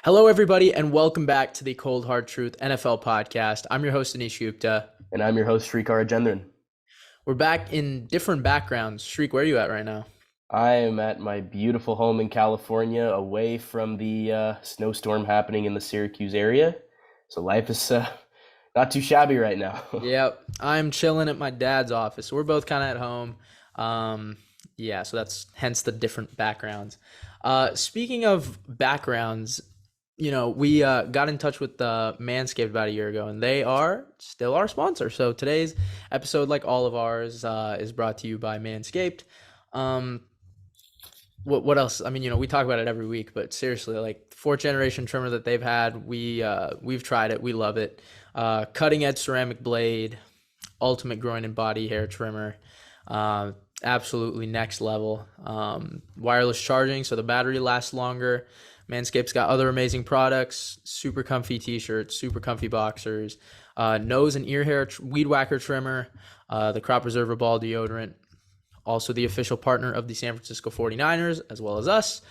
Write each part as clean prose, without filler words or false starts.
Hello, everybody, and welcome back to the Cold Hard Truth NFL podcast. I'm your host, Anish Gupta. And I'm your host, Srikar Ajendran. We're back in different backgrounds. Shriek, where are you at right now? I am at my beautiful home in California, away from the snowstorm happening in the Syracuse area. So life is not too shabby right now. Yep, I'm chilling at my dad's office. So we're both kind of at home. So that's hence the different backgrounds. Speaking of backgrounds, we got in touch with Manscaped about a year ago, and they are still our sponsor. So today's episode, like all of ours, is brought to you by Manscaped. What else? I mean, we talk about it every week, but seriously, like fourth generation trimmer that they've had, we've tried it, we love it. Cutting edge ceramic blade, ultimate groin and body hair trimmer, absolutely next level. Wireless charging, so the battery lasts longer. Manscaped's got other amazing products, super comfy t-shirts, super comfy boxers, nose and ear hair weed whacker trimmer, the crop preserver ball deodorant, also the official partner of the San Francisco 49ers, as well as us.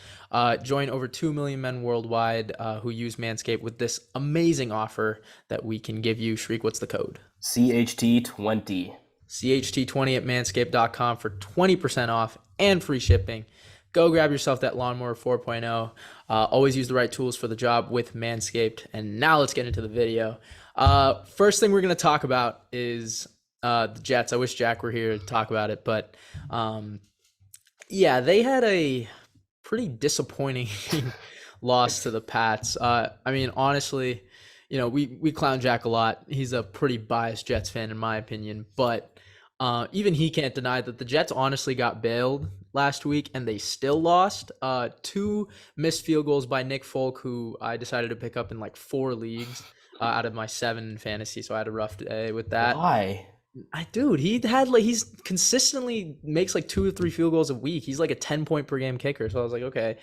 Join over 2 million men worldwide who use Manscaped with this amazing offer that we can give you. Shriek, what's the code? CHT20. CHT20 at manscaped.com for 20% off and free shipping. Go grab yourself that Lawnmower 4.0. Always use the right tools for the job with Manscaped. And now let's get into the video. First thing we're going to talk about is the Jets. I wish Jack were here to talk about it. But, they had a pretty disappointing loss to the Pats. I mean, honestly, we clown Jack a lot. He's a pretty biased Jets fan, in my opinion. But even he can't deny that the Jets honestly got bailed last week, and they still lost. 2 missed field goals by Nick Folk, who I decided to pick up in like 4 leagues out of my 7 in fantasy, so I had a rough day with that. Why? He's consistently makes like 2 or 3 field goals a week. He's like a 10-point per game kicker, so I was like, okay.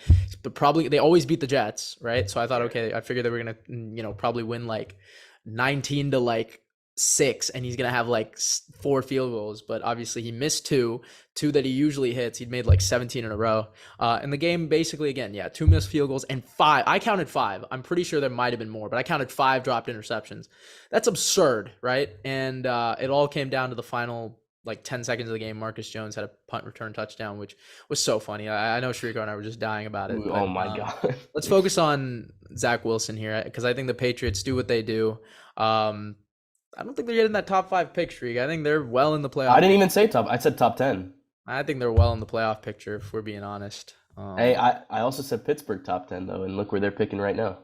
But probably they always beat the Jets, right? So I thought, okay, I figured they were gonna, probably win like 19 to like 6, and he's gonna have like 4 field goals, but obviously he missed two that he usually hits. He'd made like 17 in a row. In the game, basically, again, 2 missed field goals and 5. I counted 5. I'm pretty sure there might have been more, but I counted 5 dropped interceptions. That's absurd, right? And it all came down to the final like 10 seconds of the game. Marcus Jones had a punt return touchdown, which was so funny. I know Shrikar and I were just dying about it. Oh my God. Let's focus on Zach Wilson here, because I think the Patriots do what they do. I don't think they're getting that top 5 pick streak. I think they're well in the playoff. I didn't even say top. I said top 10. I think they're well in the playoff picture, if we're being honest. Hey, I also said Pittsburgh top 10 though, and look where they're picking right now.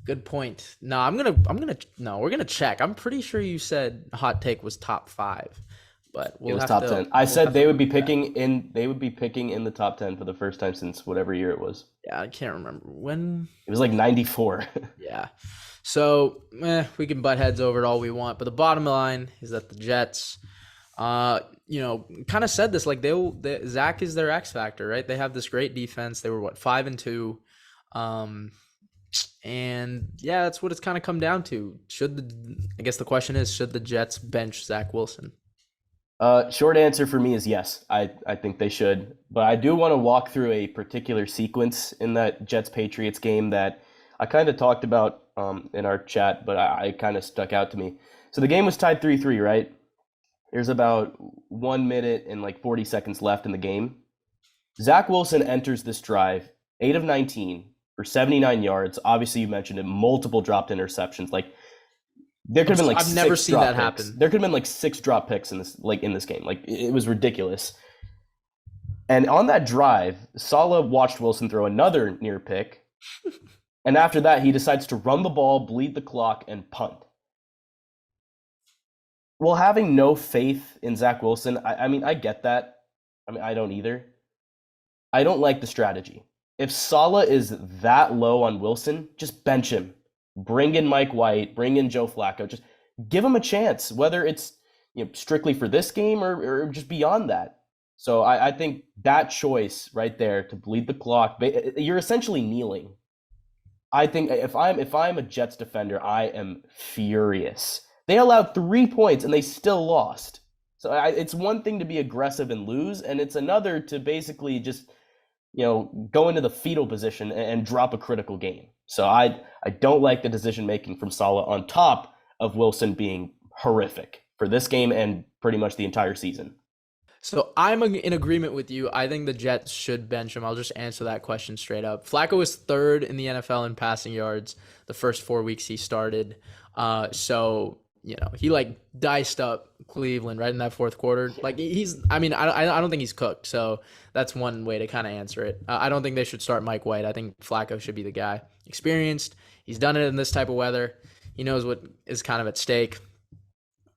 Good point. No, we're gonna check. I'm pretty sure you said hot take was top 5, but It was top 10. I said they would be picking in the top 10 for the first time since whatever year it was. Yeah, I can't remember when. It was like 94. Yeah. So, we can butt heads over it all we want, but the bottom line is that the Jets, kind of said this, like Zach is their X factor, right? They have this great defense. They were 5-2, and that's what it's kind of come down to. I guess the question is, should the Jets bench Zach Wilson? Short answer for me is yes. I think they should, but I do want to walk through a particular sequence in that Jets-Patriots game that I kind of talked about in our chat, but I kind of stuck out to me. So the game was tied 3-3, right? There's about 1 minute and like 40 seconds left in the game. Zach Wilson enters this drive, 8 of 19 for 79 yards. Obviously, you mentioned it, multiple dropped interceptions. Like there could have been like I've never seen that happen. There could have been like 6 drop picks in this game. Like it was ridiculous. And on that drive, Saleh watched Wilson throw another near pick. And after that, he decides to run the ball, bleed the clock, and punt. Well, having no faith in Zach Wilson, I mean, I get that. I mean, I don't either. I don't like the strategy. If Saleh is that low on Wilson, just bench him. Bring in Mike White, bring in Joe Flacco. Just give him a chance, whether it's strictly for this game or just beyond that. So I think that choice right there to bleed the clock, you're essentially kneeling. I think if I'm a Jets defender, I am furious. They allowed 3 points and they still lost. So it's one thing to be aggressive and lose, and it's another to basically just go into the fetal position and drop a critical game. So I don't like the decision making from Saleh on top of Wilson being horrific for this game and pretty much the entire season. So I'm in agreement with you. I think the Jets should bench him. I'll just answer that question straight up. Flacco was third in the NFL in passing yards the first 4 weeks he started. So he like diced up Cleveland right in that fourth quarter. Like he's, I mean, I don't think he's cooked. So that's one way to kind of answer it. I don't think they should start Mike White. I think Flacco should be the guy. Experienced. He's done it in this type of weather. He knows what is kind of at stake.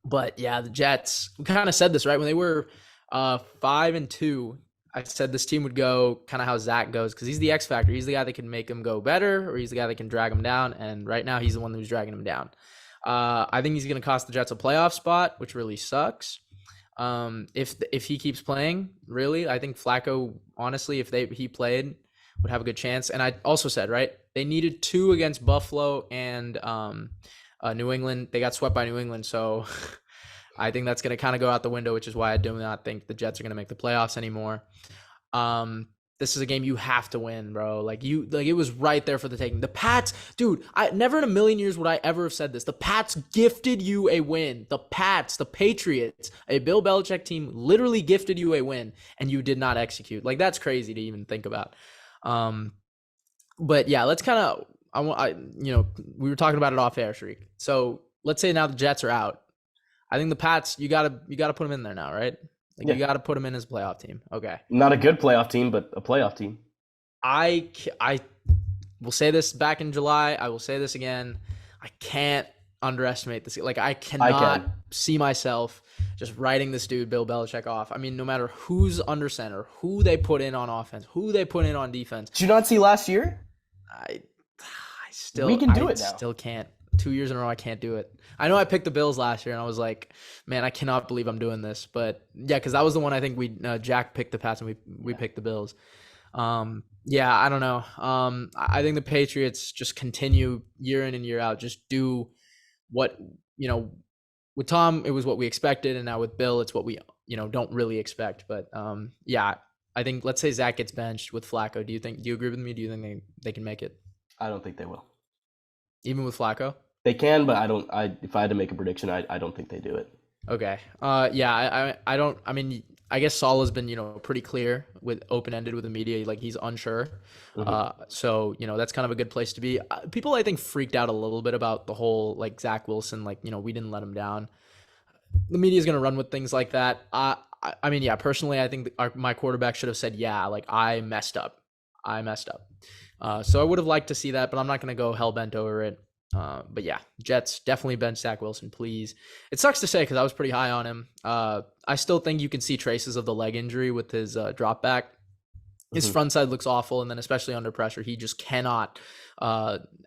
But yeah, the Jets. We kind of said this right when they were 5-2. I said this team would go kind of how Zach goes because he's the X factor. He's the guy that can make them go better, or he's the guy that can drag them down. And right now, he's the one who's dragging them down. I think he's going to cost the Jets a playoff spot, which really sucks. If he keeps playing, really, I think Flacco, honestly, if he played, would have a good chance. And I also said, right, they needed 2 against Buffalo and New England. They got swept by New England, so I think that's going to kind of go out the window, which is why I do not think the Jets are going to make the playoffs anymore. This is a game you have to win, bro. Like it was right there for the taking. The Pats, dude, I never in a million years would I ever have said this. The Pats gifted you a win. The Pats, the Patriots, a Bill Belichick team literally gifted you a win, and you did not execute. Like that's crazy to even think about. But yeah, let's kind of we were talking about it off air, Shriek. So let's say now the Jets are out. I think the Pats, you gotta put them in there now, right? Like you gotta put them in as a playoff team. Okay. Not a good playoff team, but a playoff team. I will say this back in July. I will say this again. I can't underestimate this. Like I cannot see myself just writing this dude Bill Belichick off. I mean, no matter who's under center, who they put in on offense, who they put in on defense. Did you not see last year? We can do it now. Still can't. 2 years in a row, I can't do it. I know I picked the Bills last year, and I was like, man, I cannot believe I'm doing this. But yeah, because that was the one I think Jack picked the Pats, and we picked the Bills. Yeah, I don't know. I think the Patriots just continue year in and year out, just do what, with Tom, it was what we expected, and now with Bill, it's what we, don't really expect. But yeah, I think let's say Zach gets benched with Flacco. Do you agree with me? Do you think they can make it? I don't think they will. Even with Flacco? They can, but if I had to make a prediction, I don't think they do it. Okay. Yeah, I don't. I mean, I guess Salah's been pretty clear with open-ended with the media, like he's unsure. Mm-hmm. So that's kind of a good place to be. People I think freaked out a little bit about the whole like Zach Wilson, like we didn't let him down. The media is gonna run with things like that. I mean, yeah, personally, I think my quarterback should have said, yeah, like I messed up. So I would have liked to see that, but I'm not gonna go hell bent over it. But yeah, Jets definitely bench Zach Wilson, please. It sucks to say because I was pretty high on him. I still think you can see traces of the leg injury with his drop back. His front side looks awful, and then especially under pressure, he just cannot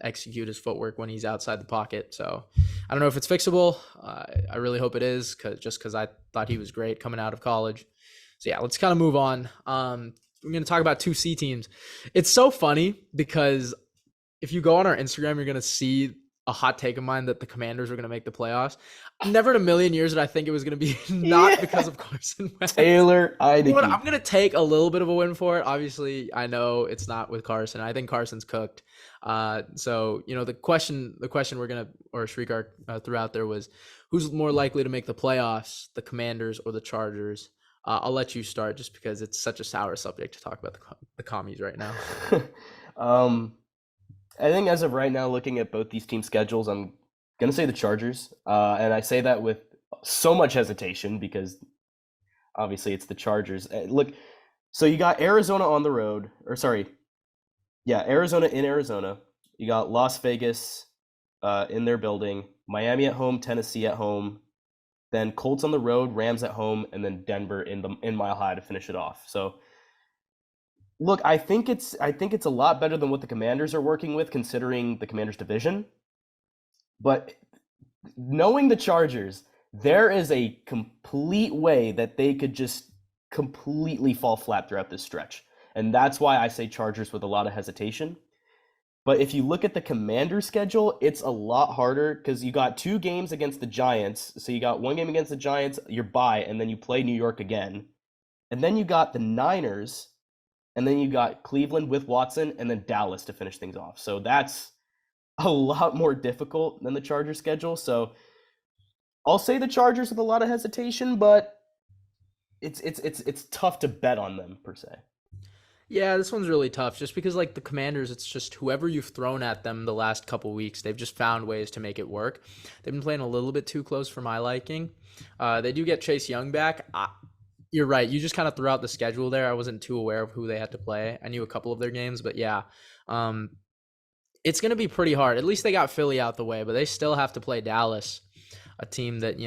execute his footwork when he's outside the pocket. So I don't know if it's fixable. I really hope it is, because I thought he was great coming out of college. So yeah, let's kind of move on. We're going to talk about 2 C teams. It's so funny because if you go on our Instagram, you're going to see a hot take of mine that the Commanders are going to make the playoffs. Never in a million years did I think it was going to be not because of Carson Wentz. Taylor Heinicke. I'm going to take a little bit of a win for it. Obviously, I know it's not with Carson. I think Carson's cooked. So, the question we're going to, or Srikar threw out there was, who's more likely to make the playoffs, the Commanders or the Chargers? I'll let you start just because it's such a sour subject to talk about the commies right now. I think as of right now, looking at both these team schedules, I'm going to say the Chargers. And I say that with so much hesitation because obviously it's the Chargers. Look, so you got Arizona on the road, Arizona in Arizona. You got Las Vegas in their building, Miami at home, Tennessee at home, then Colts on the road, Rams at home, and then Denver in Mile High to finish it off. So look, I think it's a lot better than what the Commanders are working with, considering the Commanders division. But knowing the Chargers, there is a complete way that they could just completely fall flat throughout this stretch. And that's why I say Chargers with a lot of hesitation. But if you look at the Commanders schedule, it's a lot harder because you got 2 games against the Giants. So you got 1 game against the Giants, your bye, and then you play New York again. And then you got the Niners, and then you got Cleveland with Watson, and then Dallas to finish things off. So that's a lot more difficult than the Chargers schedule. So I'll say the Chargers with a lot of hesitation, but it's tough to bet on them per se. Yeah, this one's really tough just because like the Commanders, it's just whoever you've thrown at them the last couple weeks, they've just found ways to make it work. They've been playing a little bit too close for my liking. They do get Chase Young back. You're right. You just kind of threw out the schedule there. I wasn't too aware of who they had to play. I knew a couple of their games, but yeah. It's going to be pretty hard. At least they got Philly out the way, but they still have to play Dallas, a team that,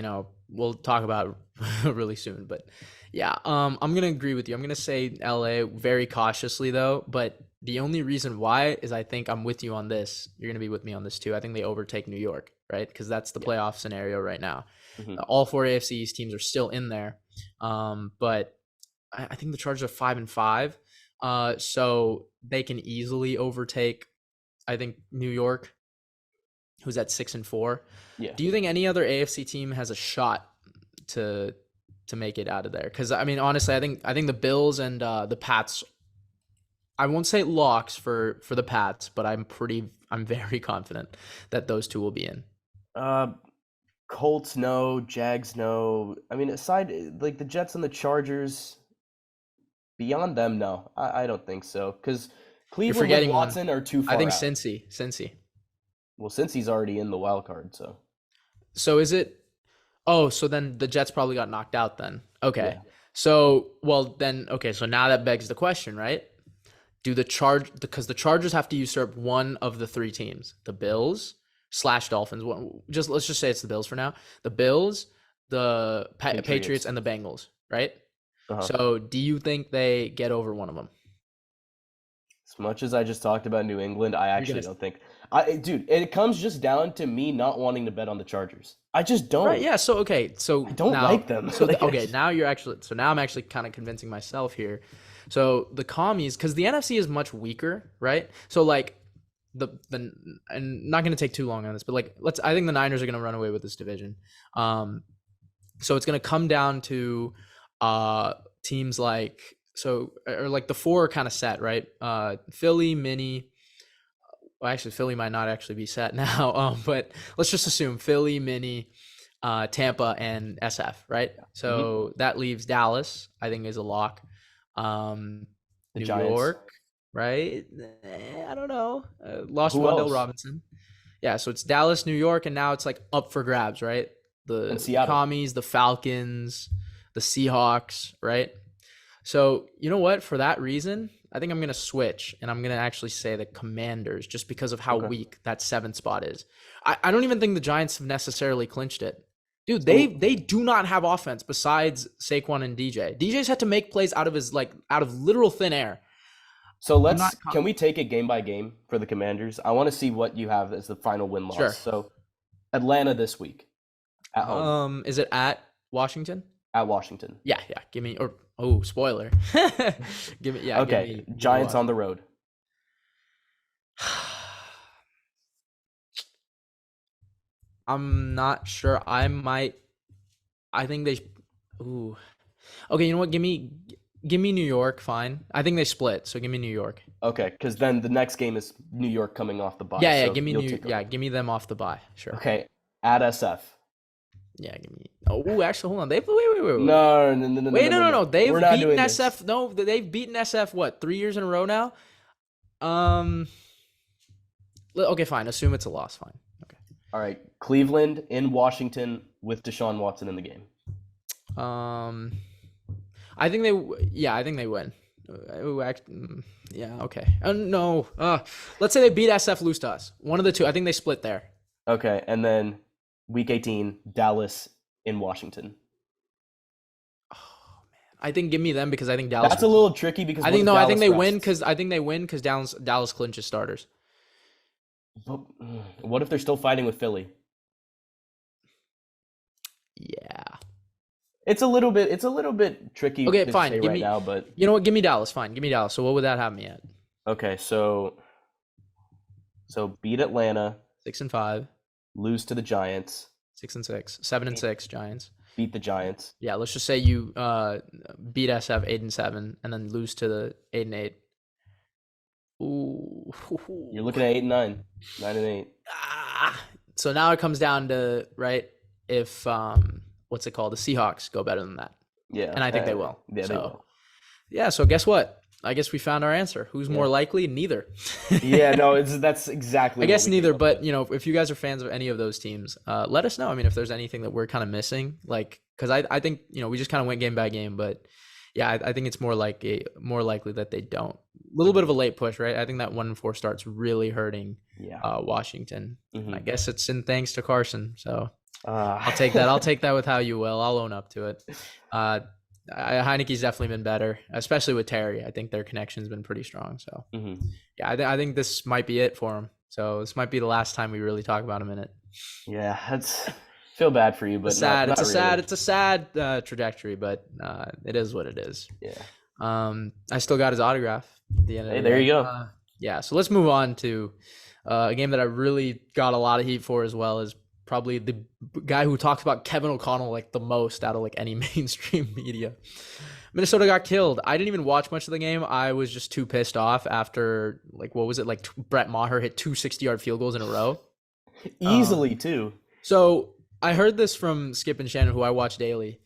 we'll talk about really soon. But yeah, I'm going to agree with you. I'm going to say LA very cautiously, though. But the only reason why is I think I'm with you on this. You're going to be with me on this, too. I think they overtake New York, right? Because that's the playoff scenario right now. Mhm. All four AFC East teams are still in there. But I think the Chargers are 5-5. So they can easily overtake, I think, New York, who's at 6-4. Yeah. Do you think any other AFC team has a shot to make it out of there? Because I mean, honestly, I think the Bills and the Pats. I won't say locks for the Pats, but I'm very confident that those two will be in. Colts no, Jags no. I mean, aside like the Jets and the Chargers, beyond them, no, I don't think so. Because You're Cleveland forgetting and one. Watson are too far I think out. Cincy. Well, since he's already in the wild card, so So is it? Oh, so then the Jets probably got knocked out then. Okay. yeah. So, well then, okay, so now that begs the question, right? Because the Chargers have to usurp one of the three teams, the Bills / Dolphins. Let's just say it's the Bills for now. The Bills, the Patriots, and the Bengals, right? Uh-huh. So, do you think they get over one of them? As much as I just talked about New England, I actually gonna- don't think. Dude, it comes just down to me not wanting to bet on the Chargers. I just don't. Right. Yeah. So, okay. So I don't now, like them. So Like, okay. Now I'm actually kind of convincing myself here. So the commies, because the NFC is much weaker, right? So like and not going to take too long on this, but like I think the Niners are going to run away with this division. So it's going to come down to teams like the four are kind of set, right? Philly, Mini. Well, actually, Philly might not actually be set now, but let's just assume Philly, Mini, Tampa, and SF, right? So that leaves Dallas, I think, is a lock. the New Giants. York, right? I don't know. Lost Who Wandale else? Robinson. Yeah, so it's Dallas, New York, and now it's like up for grabs, right? The And Seattle. Commies, the Falcons, the Seahawks, right? So you know what? For that reason, I think I'm going to switch, and I'm going to actually say the Commanders just because of how Okay. weak that 7th spot is. I don't even think the Giants have necessarily clinched it. Dude, they do not have offense besides Saquon and DJ. DJ's had to make plays out of literal thin air. So not can we take it game by game for the Commanders? I want to see what you have as the final win-loss. Sure. So Atlanta this week at home. Is it at Washington? At Washington. Yeah. Give me spoiler. Give me Okay, Give me Giants on the road. I'm not sure. I think they. Ooh. Okay, you know what? Give me New York. Fine. I think they split. So give me New York. Okay, because then the next game is New York coming off the bye. Yeah. so Give me you'll take over. give me them off the bye. Sure. Okay, at SF. Yeah. Give me. Oh, actually, hold on. Wait. No. Wait, no. They've We're not beaten doing SF. this. No, they've beaten SF. What? 3 years in a row now. Okay, fine. Assume it's a loss. Fine. Okay. All right, Cleveland in Washington with Deshaun Watson in the game. I think they win. Yeah, okay. No. Let's say they beat SF, lose to us. One of the two. I think they split there. Okay, and then Week 18, Dallas in Washington. Oh man, I think give me them because I think Dallas. That's a little tricky because I think they win because Dallas clinches starters. But what if they're still fighting with Philly? Yeah. It's a little bit tricky. Okay, to fine. say Give right me now, but you know what? Give me Dallas. Fine. Give me Dallas. So what would that have me at? okay. So beat Atlanta, 6-5, lose to the Giants, 6-6, 7-6 Giants. beat the Giants. Yeah, let's just say you beat SF 8-7, and then lose to the 8-8. Ooh. You're looking at 8-9, 9-8. Ah. So now it comes down to, right, if what's it called? The Seahawks go better than that. Yeah, And I think they will. yeah, they So will. yeah, so guess what? I guess we found our answer. Who's Yeah, more likely? Neither. yeah. No, that's exactly I what guess we came neither, up with. but if you guys are fans of any of those teams, let us know. I mean, if there's anything that we're kind of missing, like, because I think we just kind of went game by game, but yeah, I think it's more likely that they don't. A little bit of a late push, right? I think that 1-4 start's really hurting Yeah. Washington. And I Hmm. guess it's in thanks to Carson. So I'll take that. I'll Uh, take that with how you will. I'll own up to it. Uh, Heineke's definitely been better, especially with Terry. I think their connection's been pretty strong. So hmm. yeah, I think this might be it for him. So this might be the last time we really talk about him in it. Yeah, that's feel bad for you, but not really. It's a sad trajectory, but it is what it is. Yeah. I still got his autograph at the end of Hey, the there day. you go. Yeah, so let's move on to a game that I really got a lot of heat for, as well as probably the guy who talks about Kevin O'Connell like the most out of like any mainstream media. Minnesota got killed. I didn't even watch much of the game. I was just too pissed off after, like, what was it, like Brett Maher hit 2 60-yard field goals in a row. Easily too. So I heard this from Skip and Shannon, who I watch daily.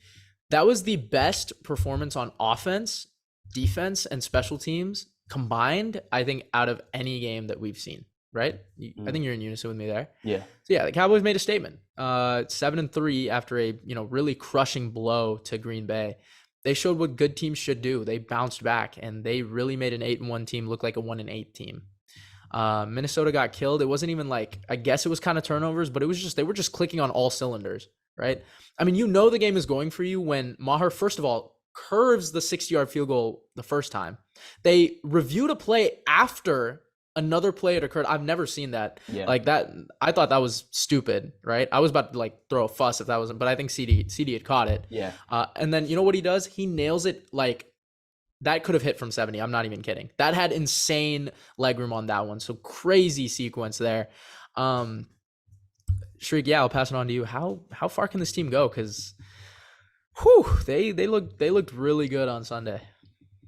That was the best performance on offense, defense, and special teams combined, I think, out of any game that we've seen. Right? I think you're in unison with me there. Yeah. So yeah, the Cowboys made a statement. 7-3 after a really crushing blow to Green Bay. They showed what good teams should do. They bounced back and they really made an 8-1 team look like a 1-8 team. Minnesota got killed. It wasn't even like, I guess it was kind of turnovers, but it was just, they were just clicking on all cylinders, right? I mean, the game is going for you when Maher, first of all, curves the 60-yard field goal the first time. They reviewed a play after another play had occurred. I've never seen that. Yeah. Like that, I thought that was stupid, right? I was about to like throw a fuss if that wasn't, but I think CD had caught it. Yeah. And then you know what he does? He nails it like that could have hit from 70. I'm not even kidding. That had insane leg room on that one. So crazy sequence there. Shriek, yeah, I'll pass it on to you. How far can this team go? Because they looked really good on Sunday.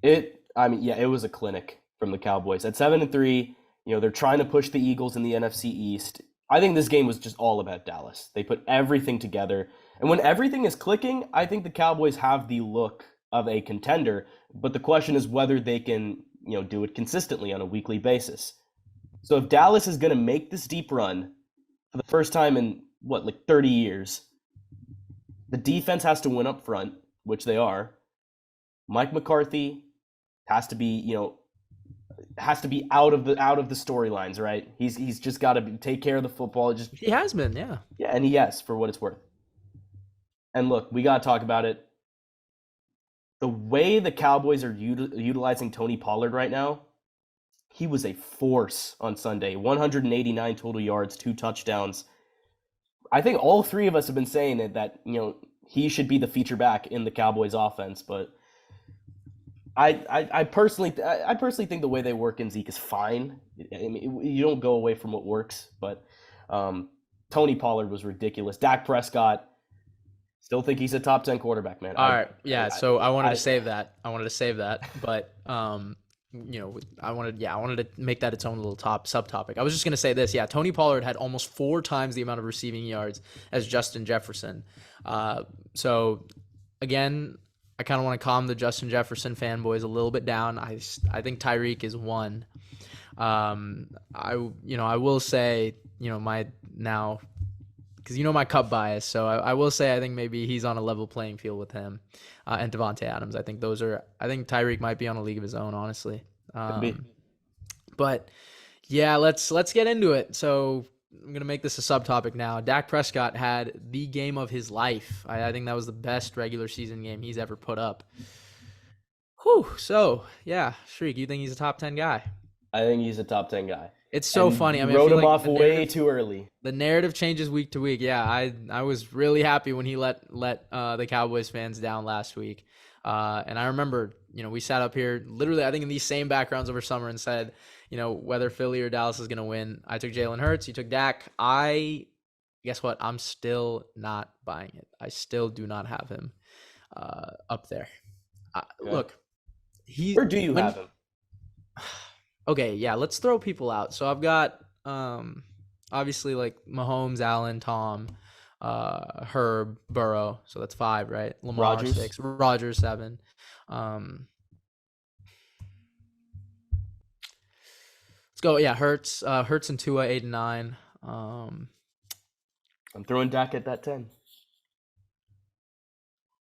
It was a clinic from the Cowboys. At 7-3, they're trying to push the Eagles in the NFC East. I think this game was just all about Dallas. They put everything together. And when everything is clicking, I think the Cowboys have the look of a contender, but the question is whether they can, do it consistently on a weekly basis. So if Dallas is going to make this deep run for the first time in 30 years, the defense has to win up front, which they are. Mike McCarthy has to be, out of the storylines, right? He's just got to take care of the football. He has been, yeah. Yeah, and he has, for what it's worth. And look, we got to talk about it. The way the Cowboys are utilizing Tony Pollard right now, he was a force on Sunday. 189 total yards, 2 touchdowns. I think all three of us have been saying it, that he should be the feature back in the Cowboys offense, but I personally think the way they work in Zeke is fine. I mean, you don't go away from what works, but Tony Pollard was ridiculous. Dak Prescott, still think he's a top 10 quarterback, man. All right, yeah. So I wanted to save that. But I wanted to make that its own little subtopic. I was just gonna say this. Yeah, Tony Pollard had almost 4 times the amount of receiving yards as Justin Jefferson. So again, I kind of want to calm the Justin Jefferson fanboys a little bit down. I think Tyreek is one. I will say, my now, because my Cup bias, so I will say I think maybe he's on a level playing field with him and Devontae Adams. I think Tyreek might be on a league of his own, honestly. But yeah, let's get into it. So I'm going to make this a subtopic now. Dak Prescott had the game of his life. I think that was the best regular season game he's ever put up. Whew. So, yeah, Shriek, you think he's a top 10 guy? I think he's a top 10 guy. It's so funny. I mean, wrote him off way too early. The narrative changes week to week. Yeah, I was really happy when he let the Cowboys fans down last week. And I remember, we sat up here literally, I think in these same backgrounds over summer and said, whether Philly or Dallas is going to win. I took Jalen Hurts. You took Dak. Guess what? I'm still not buying it. I still do not have him up there. Look, where do you have him? Okay, yeah, let's throw people out. So I've got obviously like Mahomes, Allen, Tom, Herb, Burrow. So that's 5, right? Lamar Rogers. 6, Rogers 7. Um let's go. Yeah, Hurts and Tua 8 and 9. I'm throwing Dak at that 10.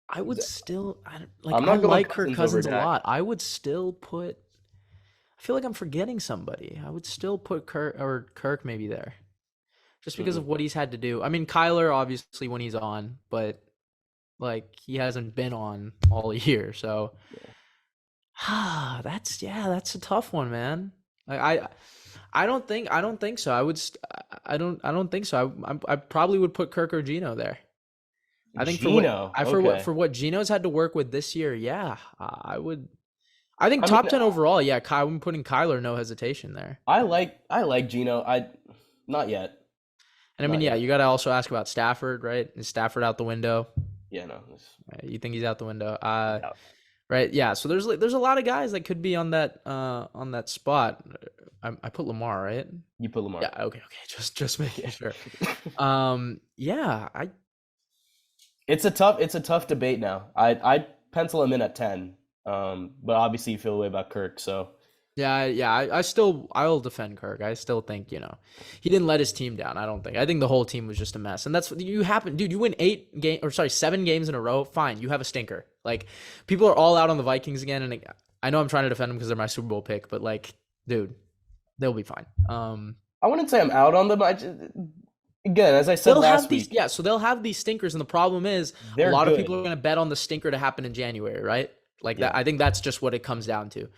I would still I'm I not going like Kirk Cousins over Cousins a Dak. lot. I would still put I feel like I'm forgetting somebody. I would still put Kirk maybe there. Just because Mm-mm. of what he's had to do. I mean, Kyler obviously when he's on, but like he hasn't been on all year. So Yeah. that's a tough one, man. Like I don't think so. I don't think so. I probably would put Kirk or Gino there. I think Gino. Okay. for what Gino's had to work with this year, yeah, I would. I think I mean, top 10 overall, yeah. I'm putting Kyler, no hesitation there. I like Gino. Not yet. And I mean, Not yeah, yet. you got to also ask about Stafford, right? Is Stafford out the window? Yeah, no. You think he's out the window? I doubt. Right. Yeah. So there's a lot of guys that could be on that spot. I put Lamar, right? You put Lamar. Yeah. Okay. Okay. Just making Yeah. sure. Yeah. It's a tough debate now. I pencil him in at 10. But obviously you feel the way about Kirk, so Yeah. I'll defend Kirk. I still think he didn't let his team down. I don't think. I think the whole team was just a mess, and that's you happen, dude. You win 7 games in a row. Fine, you have a stinker. Like people are all out on the Vikings again, and I know I'm trying to defend them because they're my Super Bowl pick, but like, dude, they'll be fine. I wouldn't say I'm out on them. Again, as I said They'll have last these, week, yeah. So they'll have these stinkers, and the problem is a they're lot of people are good. going to bet on the stinker to happen in January, right? Like that. Yeah. I think that's just what it comes down to.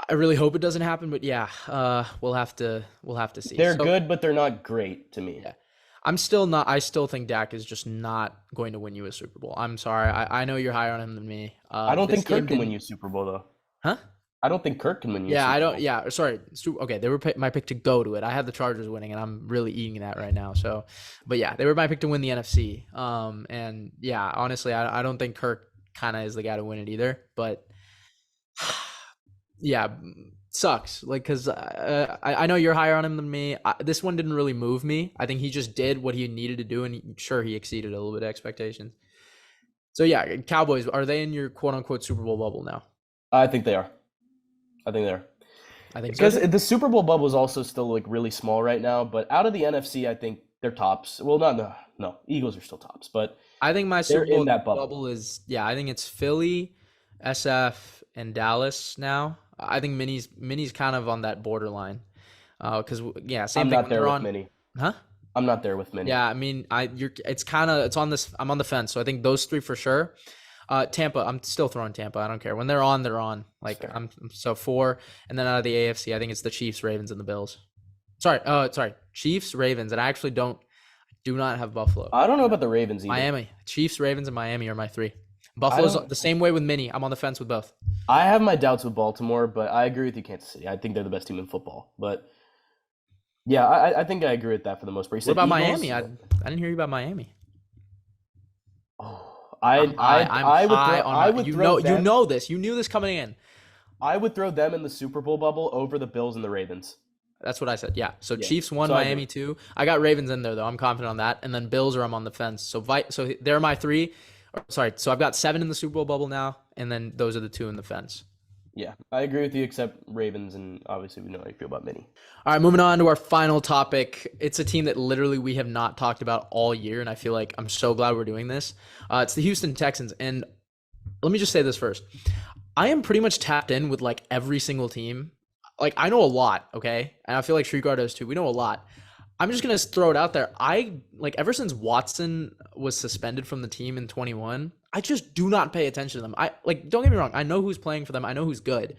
I really hope it doesn't happen, but yeah, we'll have to see. They're So good, but they're not great to me. yeah, I'm still not. I still think Dak is just not going to win you a Super Bowl. I'm sorry. I know you're higher on him than me. I don't This think game Kirk can win didn't. you a Super Bowl though. Huh? I don't think Kirk can win you a Yeah, I Super don't. Bowl. Yeah, sorry. Okay, they were my pick to go to it. I had the Chargers winning, and I'm really eating that right now. So, but yeah, they were my pick to win the NFC. And yeah, honestly, I don't think Kirk kind of is the guy to win it either. But yeah, sucks. Like, cause I know you're higher on him than me. This one didn't really move me. I think he just did what he needed to do, and sure, he exceeded a little bit of expectations. So yeah, Cowboys, are they in your quote unquote Super Bowl bubble now? I think they are. I think they are. I think so Because too. the Super Bowl bubble is also still like really small right now, but out of the NFC, I think they're tops. Well, not no, no, Eagles are still tops, but I think my they're Super in Bowl that bubble. bubble is, yeah, I think it's Philly, SF, and Dallas now. I think Minnie's kind of on that borderline. Because yeah, same I'm thing not when there they're with on. Minnie. Huh? I'm not there with Minnie. Yeah, I mean, it's on this. I'm on the fence, so I think those three for sure. Tampa, I'm still throwing Tampa. I don't care when they're on, they're on. That's Like fair. I'm so 4, and then out of the AFC, I think it's the Chiefs, Ravens, and the Bills. Sorry, Chiefs, Ravens, and I actually do not have Buffalo. I don't know about the Ravens either. Miami, Chiefs, Ravens, and Miami are my 3. I Buffalo's don't. the same way with Minnie. I'm on the fence with both. I have my doubts with Baltimore, but I agree with you, Kansas City. I think they're the best team in football. But yeah, I think I agree with that for the most part. You What said about Eagles. Miami? I didn't hear you about Miami. Oh, I'm I would high throw on I my, would you throw know you them know this. You knew this coming in. I would throw them in the Super Bowl bubble over the Bills and the Ravens. That's what I said. Yeah. So Yeah, Chiefs 1, so I Miami agree. 2. I got Ravens in there though. I'm confident on that. And then Bills I'm on the fence. So they're my 3. Sorry. So I've got 7 in the Super Bowl bubble now, and then those are the 2 in the fence. Yeah, I agree with you, except Ravens, and obviously we know how you feel about Minnie. All right, moving on to our final topic. It's a team that literally we have not talked about all year, and I feel like I'm so glad we're doing this. It's the Houston Texans, and let me just say this first. I am pretty much tapped in with like every single team. Like I know a lot, okay? And I feel like Srikar does too. We know a lot. I'm just gonna throw it out there. I like ever since Watson was suspended from the team in 21, I just do not pay attention to them. I like don't get me wrong, I know who's playing for them, I know who's good.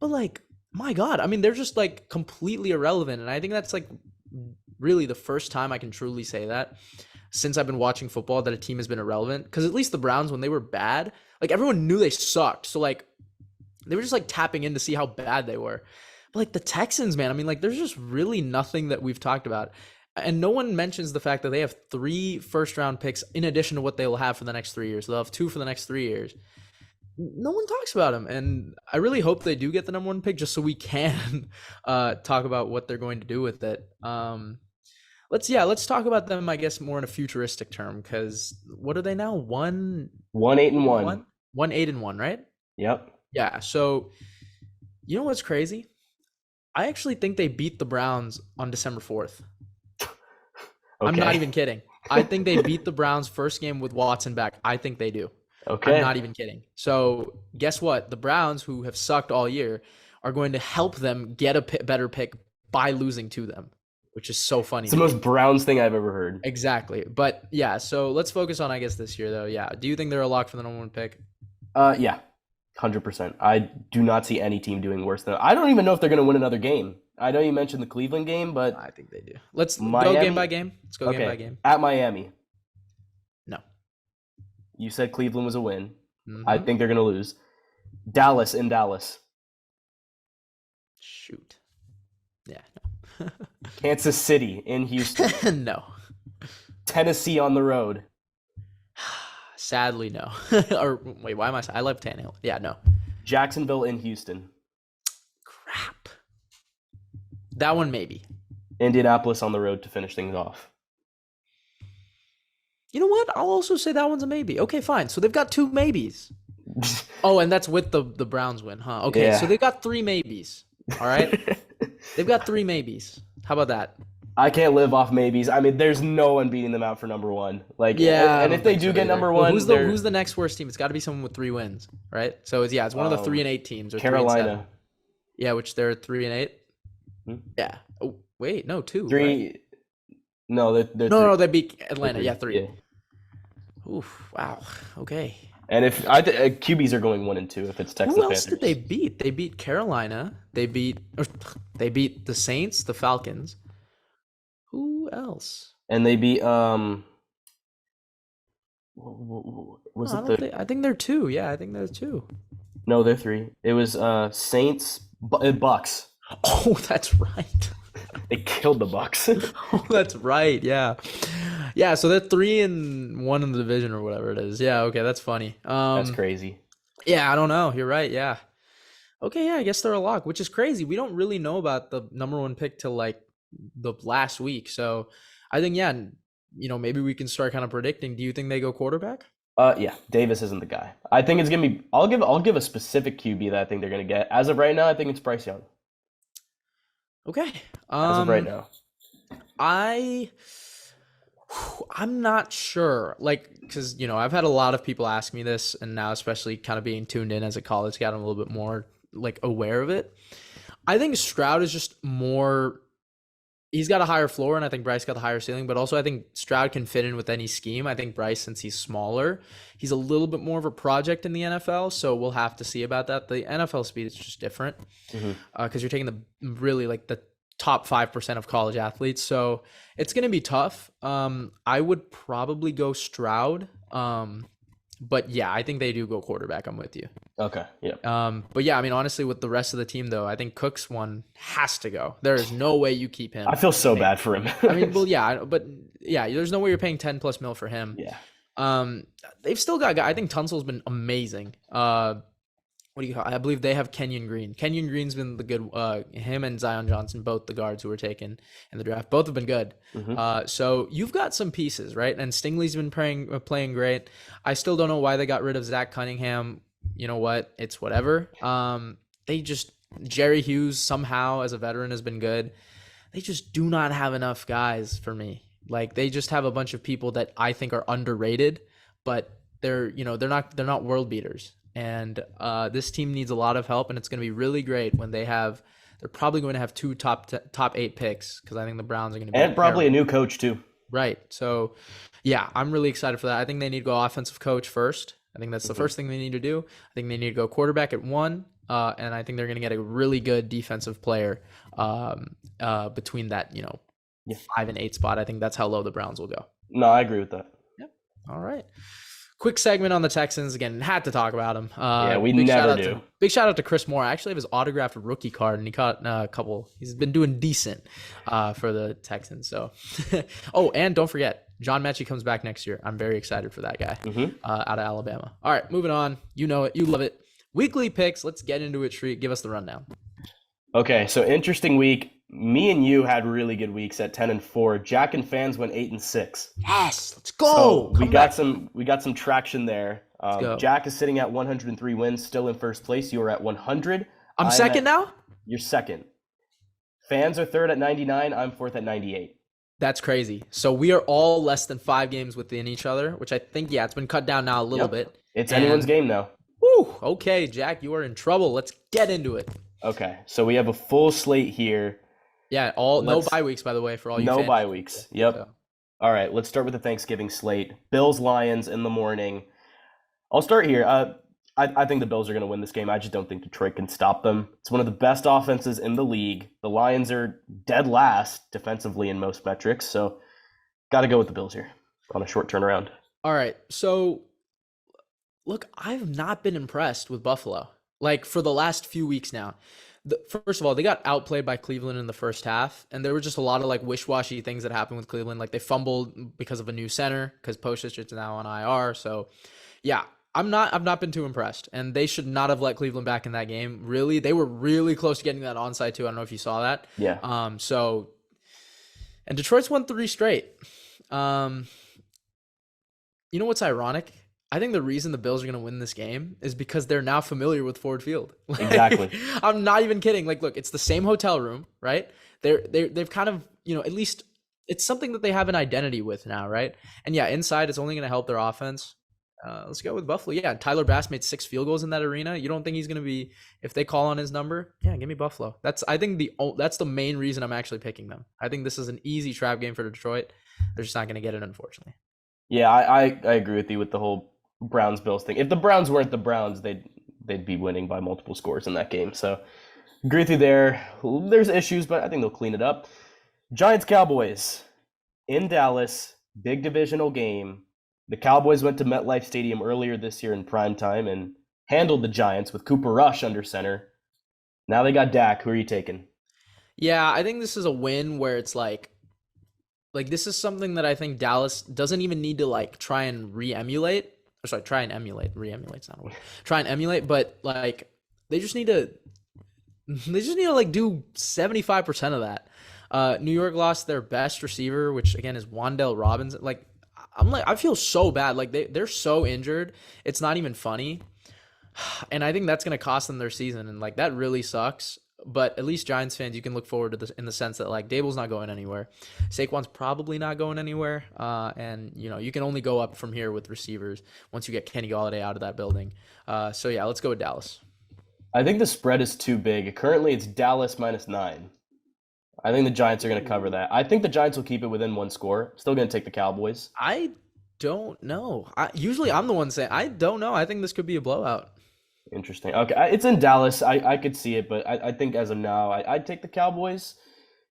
But like, my God, I mean, they're just like completely irrelevant. And I think that's like really the first time I can truly say that since I've been watching football that a team has been irrelevant. Because at least the Browns, when they were bad, like everyone knew they sucked. So like they were just like tapping in to see how bad they were. But like the Texans, man, I mean, like there's just really nothing that we've talked about. And no one mentions the fact that they have 3 first round picks in addition to what they will have for the next 3 years. They'll have 2 for the next 3 years. no one talks about him, and I really hope they do get the number one pick just so we can talk about what they're going to do with it. Let's talk about them, I guess, more in a futuristic term, because what are they now? 1-8-1. 1-8-1, right? Yep. Yeah. So you know what's crazy? I actually think they beat the Browns on December 4th. I'm not even kidding. I think they beat the Browns first game with Watson back. I think they do. Okay. I'm not even kidding. So guess what? The Browns, who have sucked all year, are going to help them get a better pick by losing to them, which is so funny. It's the most Browns thing I've ever heard. Exactly. But yeah, so let's focus on, I guess, this year, though. Yeah. Do you think they're a lock for the number one pick? Yeah, 100%. I do not see any team doing worse than. I don't even know if they're going to win another game. I know you mentioned the Cleveland game, but I think they do. Let's Miami? go game by game. Let's go okay. game by game. At Miami. No. You said Cleveland was a win. Mm-hmm. I think they're going to lose. Dallas in Dallas. Shoot. Yeah, no. Kansas City in Houston. No. Tennessee on the road. Sadly, no. Or wait, why am I love Tannehill. Yeah, no. Jacksonville in Houston. Crap. That one maybe. Indianapolis on the road to finish things off. You know what? I'll also say that one's a maybe. Okay, fine. So they've got two maybes. Oh, and that's with the Browns win, huh? Okay, Yeah. so they've got three maybes. All right? They've got three maybes. How about that? I can't live off maybes. I mean, there's no one beating them out for number one. Like, yeah, and if they do get number one, well, who's the next worst team? It's got to be someone with 3 wins, right? So it's one of the 3-8 teams, or Carolina. 3-7. Yeah, which they're 3-8. Hmm? Yeah. Oh, wait, no, 2. 3. Right? No, they're no, 3. they beat Atlanta. Yeah, 3. Yeah. Oof! Wow. Okay. And if QBs are going 1 and 2, if it's Texans. Who else Panthers. did they beat? They beat Carolina. They beat the Saints, the Falcons. Who else? And they beat was I think they're 2. Yeah, I think they're 2. No, they're 3. It was Saints, Bucks. Oh, that's right. They killed the Bucks. Oh, that's right. Yeah. Yeah, so they're 3-1 in the division or whatever it is. Yeah, okay, that's funny. That's crazy. Yeah, I don't know. You're right. Yeah. Okay, yeah, I guess they're a lock, which is crazy. We don't really know about the number one pick till like the last week. So I think, yeah, maybe we can start kind of predicting. Do you think they go quarterback? Yeah, Davis isn't the guy. I think it's gonna be. I'll give a specific QB that I think they're gonna get. As of right now, I think it's Bryce Young. Okay. As of right now, I'm not sure, like, because I've had a lot of people ask me this, and now especially kind of being tuned in as a college guy, I'm a little bit more like aware of it. I think Stroud is just more. He's got a higher floor, and I think Bryce got the higher ceiling. But also, I think Stroud can fit in with any scheme. I think Bryce, since he's smaller, he's a little bit more of a project in the NFL. So we'll have to see about that. The NFL speed is just different because you're taking the really like the top 5% of college athletes. So it's going to be tough. I would probably go Stroud. But yeah, I think they do go quarterback. I'm with you. Okay. Yeah. But yeah, I mean, honestly, with the rest of the team, though, I think Cook's one has to go. There is no way you keep him. I feel so bad for him. I mean, well, yeah, but yeah, there's no way you're paying 10+ mil for him. Yeah. They've still got. I think Tunsil's been amazing. What do you call? I believe they have Kenyon Green. Kenyon Green's been the good. Him and Zion Johnson, both the guards who were taken in the draft, both have been good. So you've got some pieces, right? And Stingley's been playing great. I still don't know why they got rid of Zach Cunningham. You know what? It's whatever. Jerry Hughes somehow as a veteran has been good. They just do not have enough guys for me. Like they just have a bunch of people that I think are underrated, but they're not world beaters. And this team needs a lot of help, and it's going to be really great when they're probably going to have 2 top 8 picks, because I think the Browns are going to be. And probably a new coach too. Right. So, yeah, I'm really excited for that. I think they need to go offensive coach first. I think that's the first thing they need to do. I think they need to go quarterback at 1, and I think they're going to get a really good defensive player between that 5 and 8 spot. I think that's how low the Browns will go. No, I agree with that. Yep. All right. Quick segment on the Texans again. Had to talk about him. Yeah, we Big shout never out do. to big shout out to Chris Moore. I actually have his autographed rookie card, and he caught a couple. He's been doing decent for the Texans. So, oh, and don't forget, John Mechie comes back next year. I'm very excited for that guy out of Alabama. All right, moving on. You know it, you love it. Weekly picks. Let's get into it. Shreek, give us the rundown. Okay, so interesting week. Me and you had really good weeks at 10-4. Jack and fans went 8-6. Yes, let's So go. we got some traction there. go. Jack is sitting at 103 wins, still in first place. You are at 100. I'm second now. You're second. Fans are third at 99. I'm fourth at 98. That's crazy. So we are all less than 5 games within each other, which I think, it's been cut down now a little bit. It's anyone's game now. Woo, okay, Jack, you are in trouble. Let's get into it. Okay, so we have a full slate here. Yeah, no bye weeks, by the way, for all you No fans. bye weeks. Yep. So. All right, let's start with the Thanksgiving slate. Bills, Lions in the morning. I'll start here. I think the Bills are going to win this game. I just don't think Detroit can stop them. It's one of the best offenses in the league. The Lions are dead last defensively in most metrics, so got to go with the Bills here on a short turnaround. All right, so look, I've not been impressed with Buffalo, like for the last few weeks now. First of all, they got outplayed by Cleveland in the first half, and there were just a lot of like wish-washy things that happened with Cleveland. Like they fumbled because of a new center because Postich is now on IR. So, yeah, I've not been too impressed, and they should not have let Cleveland back in that game. Really, they were really close to getting that onside too. I don't know if you saw that. Yeah. And Detroit's won 3 straight. You know what's ironic? I think the reason the Bills are going to win this game is because they're now familiar with Ford Field. Exactly. I'm not even kidding. Like, look, it's the same hotel room, right? They've kind of, at least it's something that they have an identity with now, right? And yeah, inside it's only going to help their offense. Let's go with Buffalo. Yeah, Tyler Bass made 6 field goals in that arena. You don't think he's going to be, if they call on his number? Yeah, give me Buffalo. That's the main reason I'm actually picking them. I think this is an easy trap game for Detroit. They're just not going to get it, unfortunately. Yeah, I agree with you with the whole Browns-Bills thing. If the Browns weren't the Browns, they'd be winning by multiple scores in that game. So agree with you there. There's issues, but I think they'll clean it up. Giants-Cowboys in Dallas, big divisional game. The Cowboys went to MetLife Stadium earlier this year in primetime and handled the Giants with Cooper Rush under center. Now they got Dak. Who are you taking? Yeah, I think this is a win where it's like this is something that I think Dallas doesn't even need to like try and re-emulate. Try and emulate. Re-emulate's not a word. Try and emulate, but like they just need to like do 75% of that. New York lost their best receiver, which again is Wan'Dale Robinson. Like I feel so bad. Like they're so injured. It's not even funny. And I think that's gonna cost them their season. And like that really sucks. But at least Giants fans, you can look forward to this in the sense that like Dable's not going anywhere. Saquon's probably not going anywhere. And you can only go up from here with receivers once you get Kenny Golladay out of that building. So yeah, let's go with Dallas. I think the spread is too big. Currently it's Dallas -9. I think the Giants are going to cover that. I think the Giants will keep it within 1 score. Still going to take the Cowboys. I don't know. Usually I'm the one saying I don't know. I think this could be a blowout. Interesting. Okay, it's in Dallas. I could see it, but I think as of now, I'd take the Cowboys.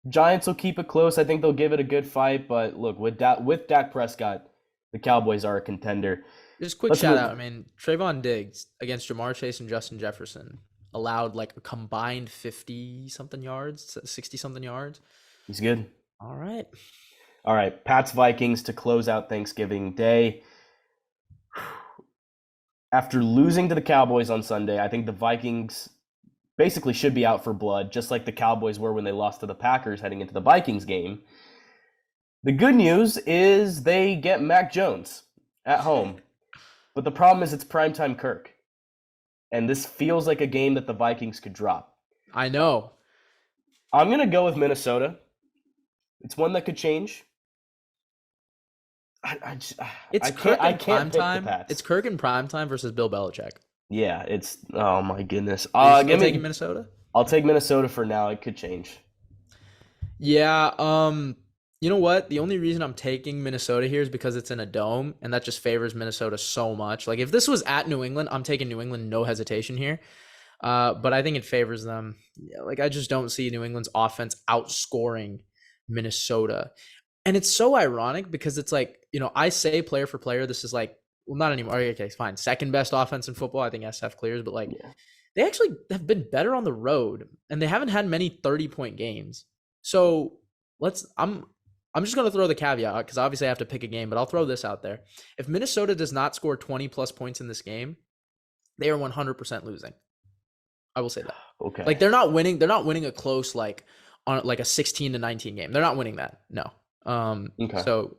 Giants will keep it close. I think they'll give it a good fight, but look, with Dak Prescott, the Cowboys are a contender. Just quick shout out. I mean, Trayvon Diggs against Jamar Chase and Justin Jefferson allowed like a combined 50-something yards, 60-something yards. He's good. All right. Pats Vikings to close out Thanksgiving Day. After losing to the Cowboys on Sunday, I think the Vikings basically should be out for blood, just like the Cowboys were when they lost to the Packers heading into the Vikings game. The good news is they get Mac Jones at home. But the problem is it's primetime Kirk. And this feels like a game that the Vikings could drop. I know. I'm going to go with Minnesota. It's one that could change. I can't pick the Pats. It's Kirk in primetime versus Bill Belichick. Yeah, it's oh my goodness. Taking Minnesota? I'll take Minnesota for now. It could change. Yeah, you know what? The only reason I'm taking Minnesota here is because it's in a dome, and that just favors Minnesota so much. Like if this was at New England, I'm taking New England, no hesitation here. But I think it favors them. Yeah, like I just don't see New England's offense outscoring Minnesota. And it's so ironic because it's like, I say player for player, this is like well, not anymore. Okay, fine. Second best offense in football. I think SF clears, but like Yeah. they actually have been better on the road, and they haven't had many 30-point games. So I'm just gonna throw the caveat out because obviously I have to pick a game, but I'll throw this out there. If Minnesota does not score 20 plus points in this game, they are 100% losing. I will say that. Okay. Like they're not winning. They're not winning a close like on like a 16-19 game. They're not winning that. No. Okay. So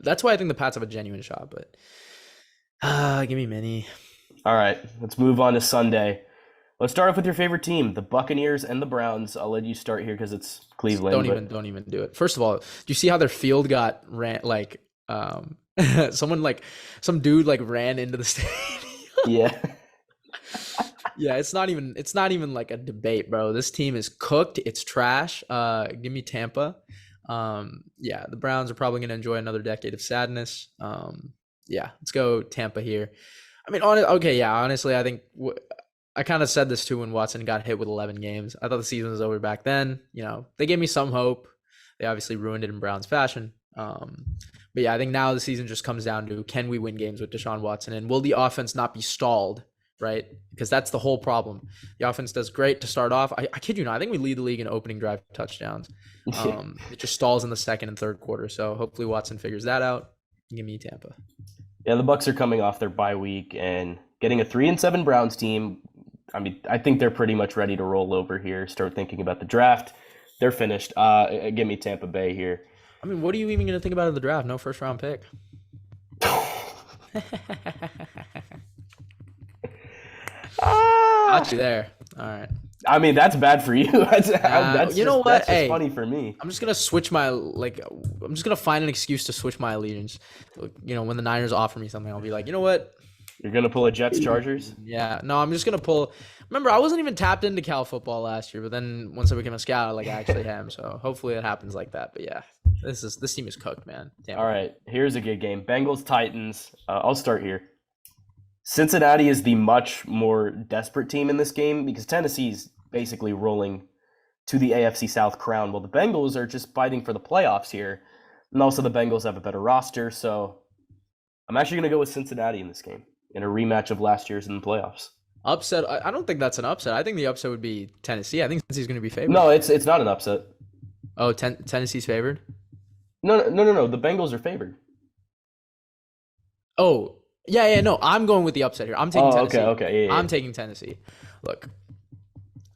that's why I think the Pats have a genuine shot. But give me Mini. All right. Let's move on to Sunday. Let's start off with your favorite team, the Buccaneers and the Browns. I'll let you start here because it's Cleveland. Don't even do it. First of all, do you see how their field got ran like someone like some dude like ran into the stadium? Yeah. Yeah, it's not even like a debate, bro. This team is cooked. It's trash. Give me Tampa. Yeah, the Browns are probably gonna enjoy another decade of sadness. Yeah, let's go Tampa here. I mean, honestly, I think I kind of said this too when Watson got hit with 11 games. I thought the season was over back then. You know, they gave me some hope. They obviously ruined it in Browns fashion. But yeah, I think now the season just comes down to, can we win games with Deshaun Watson, and will the offense not be stalled? Right? Because that's the whole problem. The offense does great to start off. I kid you not. I think we lead the league in opening drive touchdowns. It just stalls in the second and third quarter. So hopefully Watson figures that out. Give me Tampa. Yeah, the Bucs are coming off their bye week and getting a 3-7 Browns team. I mean, I think they're pretty much ready to roll over here. Start thinking about the draft. They're finished. Give me Tampa Bay here. I mean, what are you even going to think about in the draft? No first round pick. Got you there. All right. I mean, that's bad for you. That's you know what? That's hey, just funny for me. I'm just gonna switch I'm just gonna find an excuse to switch my allegiance. You know, when the Niners offer me something, I'll be like, you know what? You're gonna pull a Jets Chargers? Yeah. No, I'm just gonna pull. Remember, I wasn't even tapped into Cal football last year, but then once I became a scout, I actually am. So hopefully it happens like that. But yeah, this team is cooked, man. Damn. All right, here's a good game. Bengals Titans. I'll start here. Cincinnati is the much more desperate team in this game because Tennessee's basically rolling to the AFC South crown, while the Bengals are just fighting for the playoffs here. And also the Bengals have a better roster, so I'm actually going to go with Cincinnati in this game, in a rematch of last year's in the playoffs. Upset? I don't think that's an upset. I think the upset would be Tennessee. I think Tennessee's going to be favored. No, it's not an upset. Oh, Tennessee's favored? No. The Bengals are favored. Oh, yeah. No, I'm going with the upset here. I'm taking Tennessee. Okay. Yeah. I'm taking Tennessee. Look,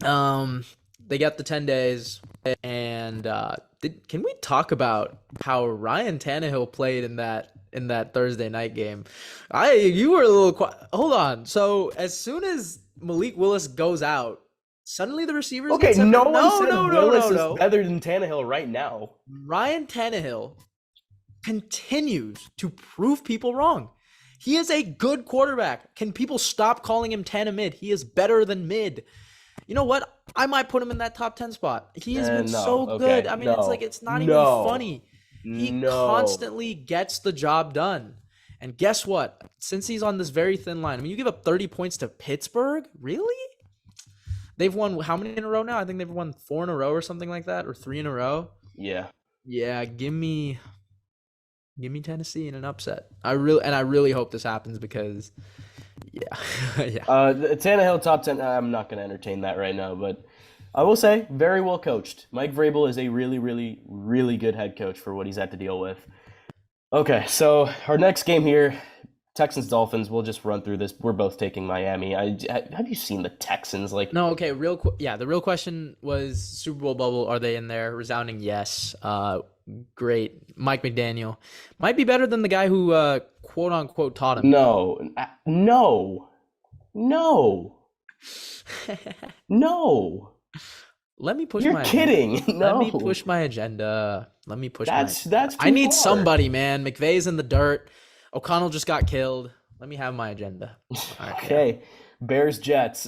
they got the 10 days, and can we talk about how Ryan Tannehill played in that Thursday night game? You were a little quiet. Hold on. So as soon as Malik Willis goes out, suddenly the receivers Okay, get no one said Willis no. is better than Tannehill right now. Ryan Tannehill continues to prove people wrong. He is a good quarterback. Can people stop calling him Tana mid? He is better than mid. You know what? I might put him in that top 10 spot. He has been so good. I mean, it's not even funny. He constantly gets the job done. And guess what? Since he's on this very thin line, I mean, you give up 30 points to Pittsburgh? Really? They've won how many in a row now? I think they've won 4 in a row or something like that, or 3 in a row. Yeah. Yeah, give me Tennessee in an upset. I really hope this happens because yeah. Tannehill top 10, I'm not going to entertain that right now, but I will say very well coached. Mike Vrabel is a really, really, really good head coach for what he's had to deal with. Okay, so our next game here, Texans Dolphins. We'll just run through this. We're both taking Miami. Have you seen the Texans? No, okay, the real question was Super Bowl bubble. Are they in there? Resounding yes. Great. Mike McDaniel might be better than the guy who quote unquote taught him. No. Let me push You're kidding. No. Let me push my agenda. That's I need far. somebody, man. McVay's in the dirt. O'Connell just got killed. Let me have my agenda. Right, okay. Bears Jets.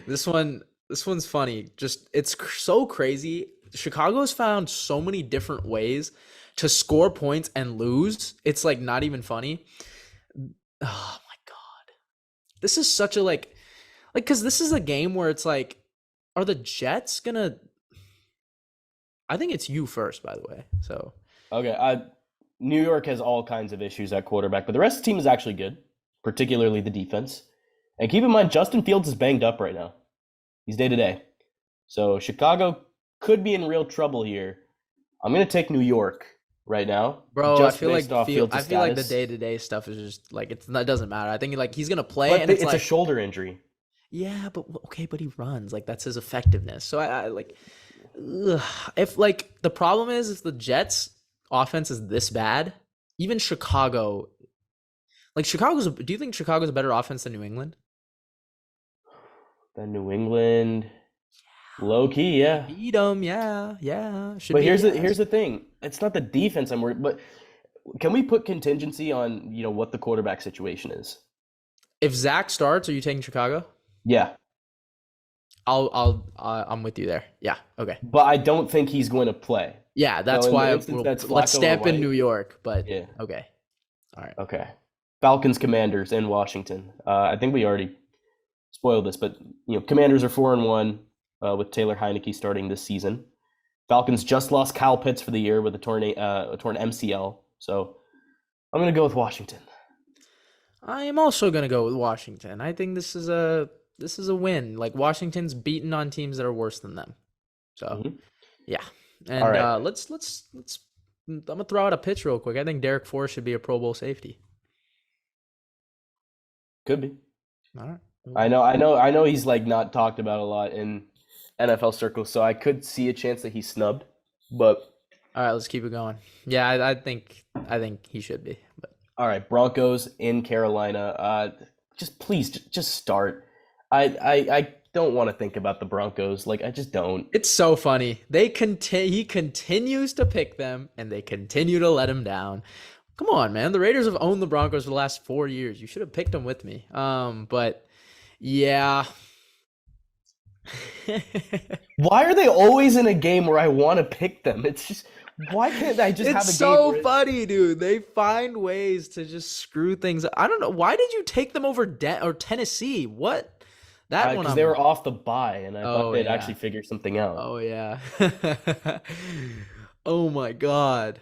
This one's funny. Just it's so crazy. Chicago's found so many different ways to score points and lose. It's not even funny. Oh my God. This is such a because this is a game where it's are the Jets gonna? I think it's you first, by the way. So okay, New York has all kinds of issues at quarterback, but the rest of the team is actually good, particularly the defense. And keep in mind, Justin Fields is banged up right now. He's day to day. So Chicago could be in real trouble here. I'm going to take New York right now, Bro, just based off Fields' I feel like the status. day-to-day stuff is just like it doesn't matter. I think like he's gonna play, But and it's it's a like, shoulder injury. yeah, but okay, but he runs, like that's his effectiveness. So I like, ugh. If like the problem is if the Jets offense is this bad, even Chicago, like do you think Chicago's a better offense than New England? Then New England, low key, They yeah. beat them, yeah. Should But be a here's yes. the thing. It's not the defense I'm worried, but can we put contingency on, what the quarterback situation is? If Zach starts, are you taking Chicago? Yeah, I'm with you there. Yeah, okay. but I don't think he's going to play. Yeah, So that's in the why instance that's let's Flacco or stamp in New White, York, but yeah, okay. All right. okay. Falcons, Commanders in Washington. I think we already spoiled this, but Commanders are 4-1 with Taylor Heineke starting this season. Falcons just lost Kyle Pitts for the year with a torn MCL, so I'm gonna go with Washington. I am also gonna go with Washington. I think this is a win. Like Washington's beaten on teams that are worse than them. So Mhm. yeah. All And right, let's I'm gonna throw out a pitch real quick. I think Derek Forrest should be a Pro Bowl safety. could be. All right. I know. He's like not talked about a lot in NFL circles, so I could see a chance that he's snubbed. But All right, let's keep it going. Yeah, I think he should be. But all right, Broncos in Carolina. Just please, just start. I don't want to think about the Broncos. Like I just don't. it's so funny. He continues to pick them and they continue to let him down. Come on, man. The Raiders have owned the Broncos for the last 4 years. You should have picked them with me. But yeah. Why are they always in a game where I want to pick them? It's just why can't I just have It's a game so where funny, dude. They find ways to just screw things up. I don't know. Why did you take them over or Tennessee? What? That one because I'm they were off the bye and I thought Oh they'd yeah. actually figure something out. Oh yeah. Oh my God.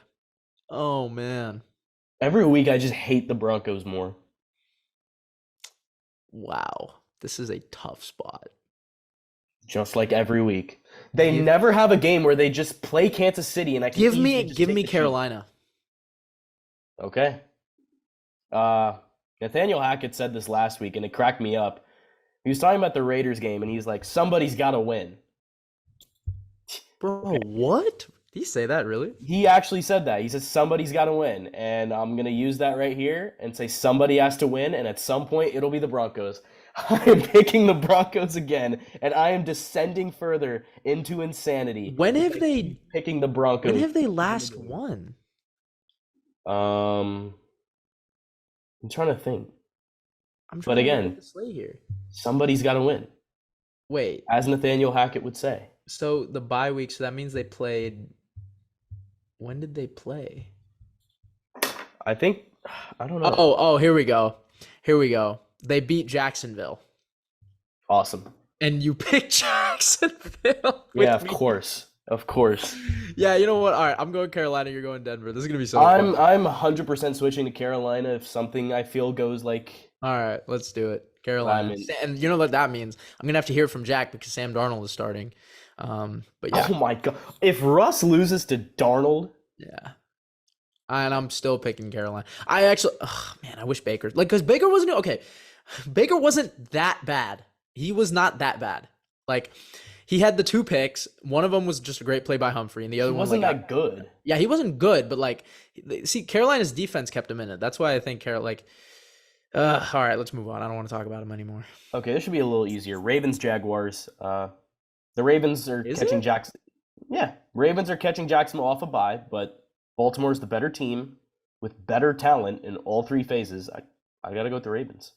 Oh man. Every week I just hate the Broncos more. Wow. This is a tough spot. Just like every week. They Give never have a game where they just play Kansas City and I can easily just give take me the sheet. Carolina. Okay. Nathaniel Hackett said this last week and it cracked me up. He was talking about the Raiders game and he's like, somebody's got to win. Bro, what? Did he say that really? He actually said that. He says somebody's got to win. And I'm going to use that right here and say somebody has to win. And at some point, it'll be the Broncos. I am picking the Broncos again. And I am descending further into insanity. When have I they keep picking the Broncos? when have they last won? I'm trying to think. I'm But trying to look again, at the slate here. somebody's got to win, Wait, as Nathaniel Hackett would say. so the bye week, so that means they played. When did they play? I think, I don't know. Oh, here we go. Here we go. They beat Jacksonville. Awesome. And you picked Jacksonville. Yeah, with of me. course. Of course. Yeah, you know what? All right, I'm going Carolina. You're going Denver. This is gonna be so I'm fun. 100% switching to Carolina if something I feel goes like All right, let's do it. Carolina. I'm in. And you know what that means? I'm gonna have to hear from Jack because Sam Darnold is starting. But yeah, Oh my god. If Russ loses to Darnold, yeah. And I'm still picking Carolina. I actually, oh, man, I wish Baker because Baker wasn't okay. Baker wasn't that bad. He was not that bad. Like he had the 2 picks. One of them was just a great play by Humphrey, and the he other one wasn't like that good. yeah, he wasn't good, but like see, Carolina's defense kept him in it. That's why I think all right, let's move on. I don't want to talk about him anymore. Okay, this should be a little easier. Ravens, Jaguars. The Ravens are Is catching it? Jackson. Yeah, Ravens are catching Jacksonville off a bye, but Baltimore's the better team with better talent in all 3 phases. I got to go with the Ravens.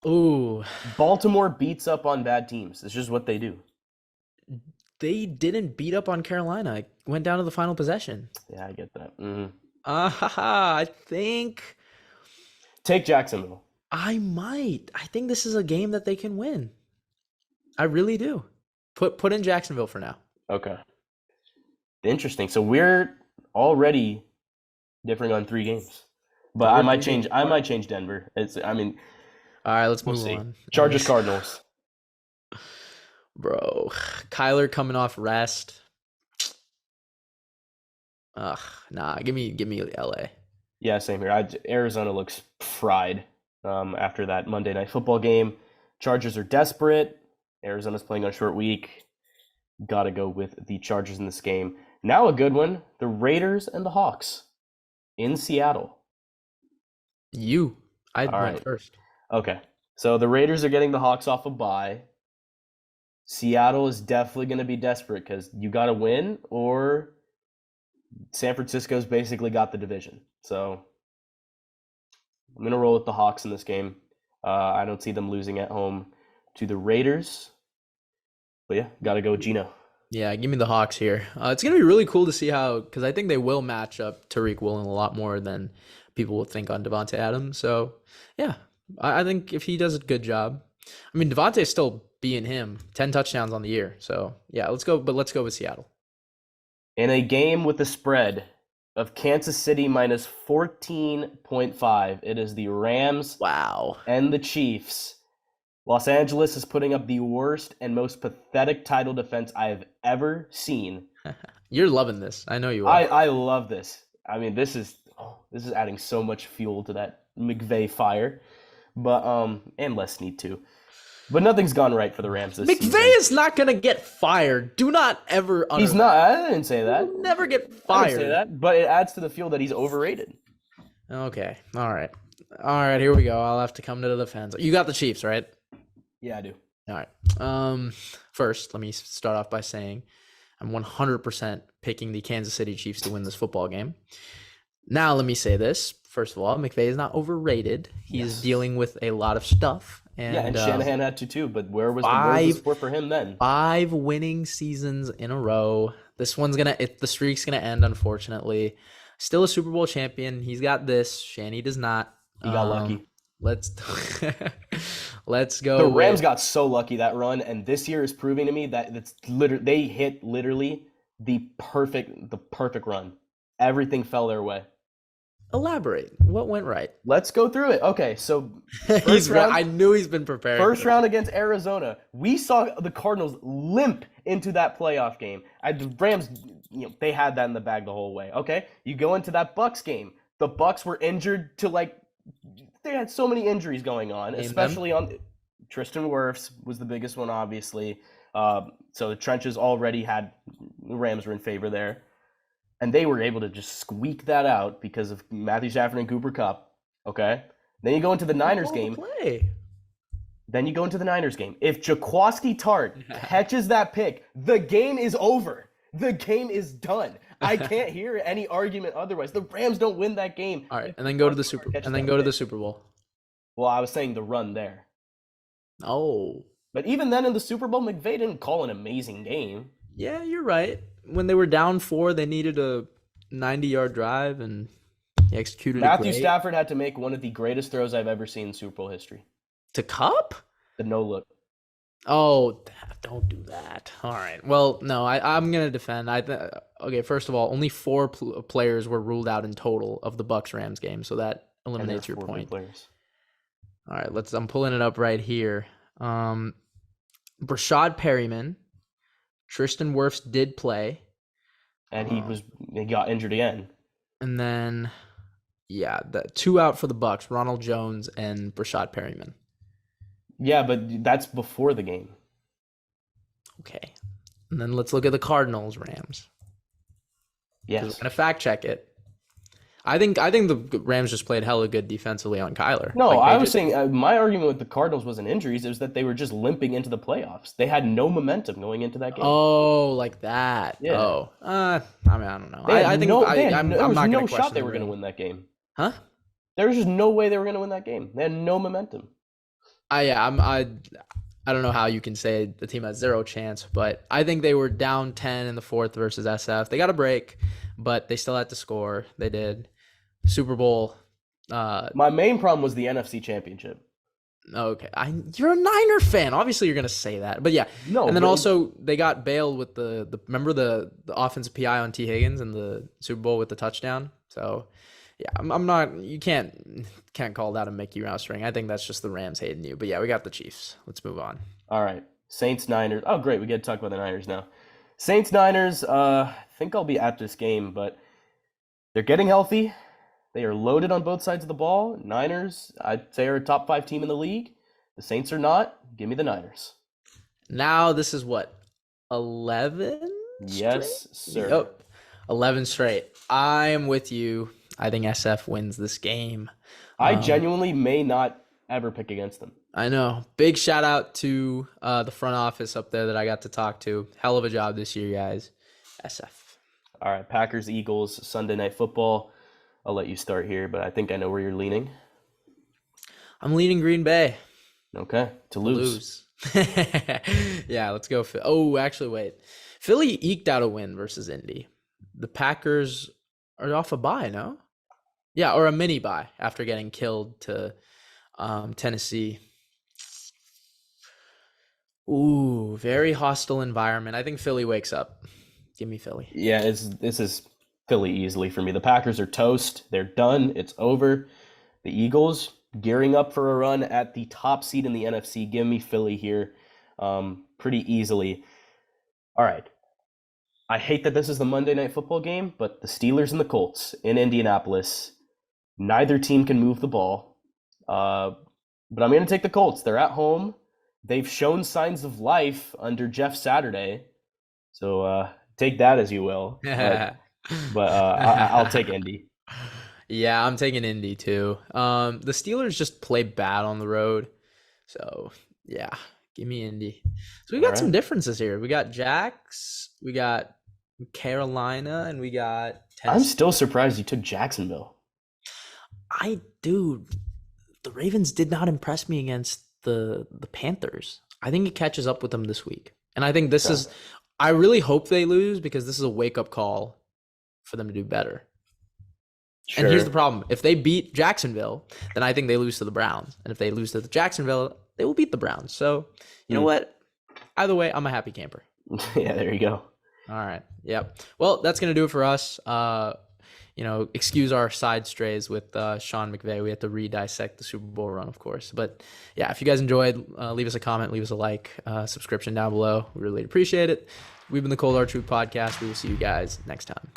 Ooh, Baltimore beats up on bad teams. It's just what they do. they didn't beat up on Carolina. It went down to the final possession. Yeah, I get that. Mhm. I think Take Jacksonville. I might. I think this is a game that they can win. I really do. Put in Jacksonville for now. Okay. Interesting. So we're already differing on 3 games. But We're I might 3 games change. I apart. might change Denver. I mean, All right, let's we'll move see. on. Chargers Cardinals. Bro, Kyler coming off rest. Ugh, nah, give me LA. Yeah, same here. Arizona looks fried after that Monday Night Football game. Chargers are desperate. Arizona's playing on a short week. Got to go with the Chargers in this game. Now a good one. The Raiders and the Hawks in Seattle. I All went right. first. Okay. So the Raiders are getting the Hawks off a bye. Seattle is definitely going to be desperate because you got to win or San Francisco's basically got the division. So I'm going to roll with the Hawks in this game. I don't see them losing at home to the Raiders. But yeah, got to go Gino. Yeah, give me the Hawks here. It's gonna be really cool to see how, because I think they will match up Tariq Woolen a lot more than people will think on Devontae Adams. So yeah, I think if he does a good job, I mean Devontae's still being him, 10 touchdowns on the year. So yeah, let's go. But let's go with Seattle. In a game with the spread of Kansas City minus 14.5, it is the Rams Wow. and the Chiefs. Los Angeles is putting up the worst and most pathetic title defense I have ever seen. You're loving this. I know you are. I love this. I mean, this is adding so much fuel to that McVay fire. But and less need to. But nothing's gone right for the Rams this season. McVay is not gonna get fired. Do not ever. He's not. I didn't say that. He'll never get I didn't fired. say that. But it adds to the fuel that he's overrated. Okay. All right. Here we go. I'll have to come to the defense. You got the Chiefs, right? Yeah, I do. All right. First, let me start off by saying I'm 100% picking the Kansas City Chiefs to win this football game. Now, let me say this. First of all, McVay is not overrated. He's dealing with a lot of stuff. And Shanahan had to too, but where was the support for him then? 5 winning seasons in a row. This one's the streak's gonna end, unfortunately. Still a Super Bowl champion. He's got this. Shanny does not. He got lucky. Let's go. The Rams got so lucky that run, and this year is proving to me that they hit literally the perfect run. Everything fell their way. Elaborate. What went right? Let's go through it. Okay, so I knew he's been prepared. First round against Arizona, we saw the Cardinals limp into that playoff game. The Rams, they had that in the bag the whole way. Okay, you go into that Bucks game. The Bucks were injured to they had so many injuries going on, especially on Tristan Wirfs was the biggest one, obviously. So the trenches already had the Rams were in favor there. And they were able to just squeak that out because of Matthew Stafford and Cooper Kupp. Okay? Then you go into the Niners game. If Jaquiski Tart catches that pick, the game is over. The game is done. I can't hear any argument otherwise. The Rams don't win that game. All right, and then go to the Super Bowl. Well, I was saying the run there. Oh. But even then in the Super Bowl, McVay didn't call an amazing game. Yeah, you're right. When they were down 4, they needed a 90-yard drive, and he executed it Matthew great. Stafford had to make one of the greatest throws I've ever seen in Super Bowl history. To Kupp? The no-look. Oh, don't do that. All right. Well, no, I'm going to defend. Okay, first of all, only 4 players were ruled out in total of the Bucks-Rams game, so that eliminates your point. Players. All right, I'm pulling it up right here. Brashad Perryman, Tristan Wirfs did play. And he got injured again. And then, the 2 out for the Bucks, Ronald Jones and Brashad Perryman. Yeah, but that's before the game. Okay. And then let's look at the Cardinals Rams. Yes. We're going to fact check it. I think the Rams just played hella good defensively on Kyler. No, I was saying my argument with the Cardinals wasn't injuries. It was that they were just limping into the playoffs. They had no momentum going into that game. Oh, like that. Yeah. Oh. I don't know. There was no shot they were going to win that game. Huh? There was just no way they were going to win that game. They had no momentum. I don't know how you can say the team has 0 chance, but I think they were down 10 in the 4th versus SF. They got a break, but they still had to score. They did. Super Bowl. My main problem was the NFC Championship. Okay, you're a Niner fan. Obviously, you're gonna say that, but yeah. No, And then but also they got bailed with the remember the offensive PI on T Higgins in the Super Bowl with the touchdown. So yeah, I'm not. You can't call that a Mickey Mouse ring. I think that's just the Rams hating you. But yeah, we got the Chiefs. Let's move on. all right. Saints Niners. Oh, great. We get to talk about the Niners now. Saints Niners. I think I'll be at this game, but they're getting healthy. They are loaded on both sides of the ball. Niners, I'd say, are a top 5 team in the league. The Saints are not. Give me the Niners. Now this is what 11 Yes, straight? sir. Yep, 11 straight. I am with you. I think SF wins this game. I genuinely may not ever pick against them. I know. Big shout out to the front office up there that I got to talk to. Hell of a job this year, guys. SF. All right, Packers, Eagles, Sunday Night Football. I'll let you start here, but I think I know where you're leaning. I'm leaning Green Bay. Okay, to lose. Yeah, let's go. Oh, actually, wait. Philly eked out a win versus Indy. The Packers are off a bye, no? Yeah, or a mini bye after getting killed to Tennessee. Ooh, very hostile environment. I think Philly wakes up. Give me Philly. Yeah, this is Philly easily for me. The Packers are toast. They're done. It's over. The Eagles gearing up for a run at the top seed in the NFC. Give me Philly here pretty easily. All right. I hate that this is the Monday Night Football game, but the Steelers and the Colts in Indianapolis, neither team can move the ball. But I'm going to take the Colts. They're at home. They've shown signs of life under Jeff Saturday. So take that as you will. But I'll take Indy. Yeah, I'm taking Indy too. The Steelers just play bad on the road. So, yeah, give me Indy. So we got some differences here. We got Jax, we got Carolina, and we got Tennessee. I'm still surprised you took Jacksonville. Dude, the Ravens did not impress me against the Panthers. I think it catches up with them this week. And I think this is I really hope they lose because this is a wake-up call for them to do better. Sure. And here's the problem. If they beat Jacksonville, then I think they lose to the Browns. And if they lose to the Jacksonville, they will beat the Browns. So, you know what? Either way, I'm a happy camper. Yeah, there you go. All right. Yep. Well, that's going to do it for us. Excuse our side strays with Sean McVay. We had to re-dissect the Super Bowl run, of course. But, yeah, if you guys enjoyed, leave us a comment, leave us a like, subscription down below. We really appreciate it. We've been the Cold Hard Truth Podcast. We will see you guys next time.